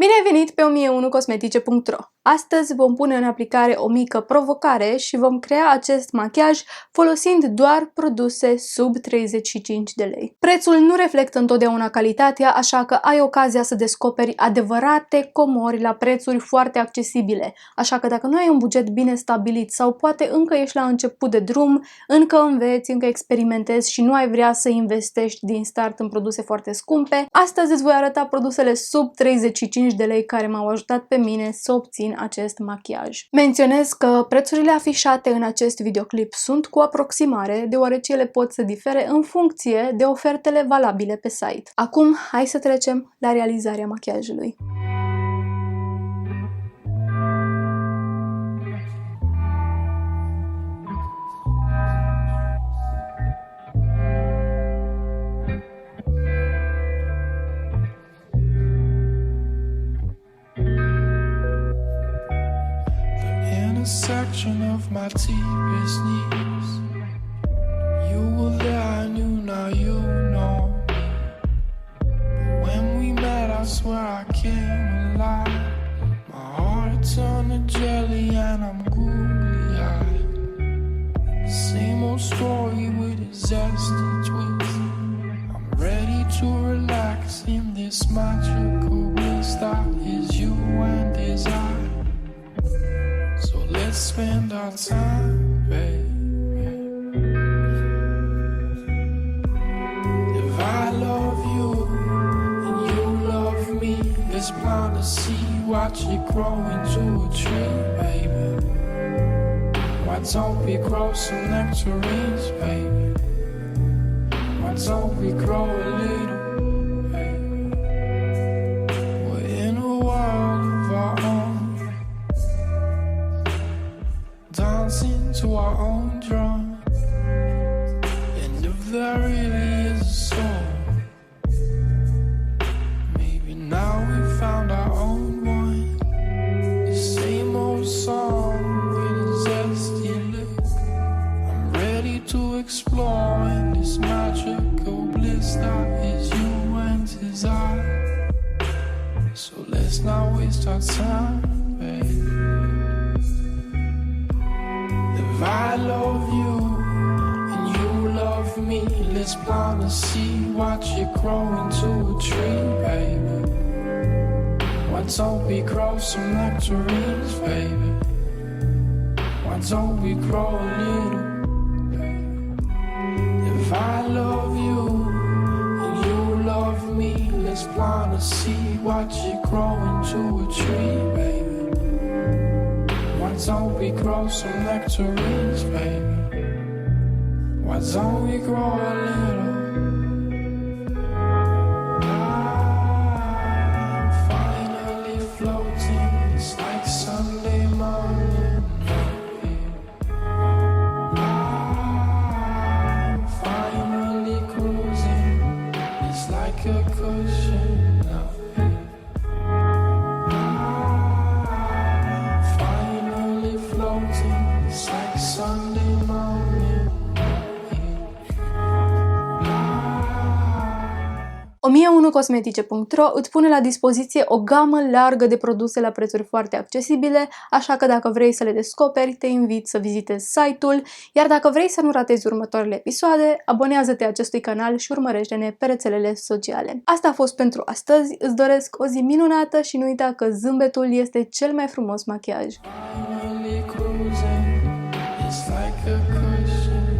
Bine ai venit pe 1001cosmetice.ro! Astăzi vom pune în aplicare o mică provocare și vom crea acest machiaj folosind doar produse sub 35 de lei. Prețul nu reflectă întotdeauna calitatea, așa că ai ocazia să descoperi adevărate comori la prețuri foarte accesibile. Așa că dacă nu ai un buget bine stabilit sau poate încă ești la început de drum, încă înveți, încă experimentezi și nu ai vrea să investești din start în produse foarte scumpe, astăzi îți voi arăta produsele sub 35 de lei care m-au ajutat pe mine să obțin acest machiaj. Menționez că prețurile afișate în acest videoclip sunt cu aproximare, deoarece ele pot să difere în funcție de ofertele valabile pe site. Acum, hai să trecem la realizarea machiajului. Section of my deepest needs. You were there, I knew, now you know me. But when we met, I swear I came alive. My heart turned to jelly and I'm googly-eyed. Same old story with a zesty twist. I'm ready to relax in this magical bliss that is you and is I. So let's spend our time, baby. If I love you and you love me, let's plant a seed, watch it grow into a tree, baby. Why don't we grow some nectarines, baby? Why don't we grow a little, baby? We're in a world of our own, dancing to our own drum. And if there really is a soul, maybe now we found our own one. The same old song with a zesty look. I'm ready to explore in this magical bliss that is you and is I. So let's not waste our time, baby. If I love you and you love me, let's plant a seed, watch it grow into a tree, baby. Why don't we grow some nectarines, baby? Why don't we grow a little, baby? If I love you and you love me, let's plant a seed, watch it grow into a tree, baby. Why don't we grow some nectarines, baby? Why don't we grow a little? I'm finally floating, it's like Sunday morning. I'm finally cruising, it's like a cushion. It's like Sunday morning. 1001cosmetice.ro îți pune la dispoziție o gamă largă de produse la prețuri foarte accesibile, așa că dacă vrei să le descoperi, te invit să vizitezi site-ul, iar dacă vrei să nu ratezi următoarele episoade, abonează-te acestui canal și urmărește-ne pe rețelele sociale. Asta a fost pentru astăzi, îți doresc o zi minunată și nu uita că zâmbetul este cel mai frumos machiaj. It's like a cushion.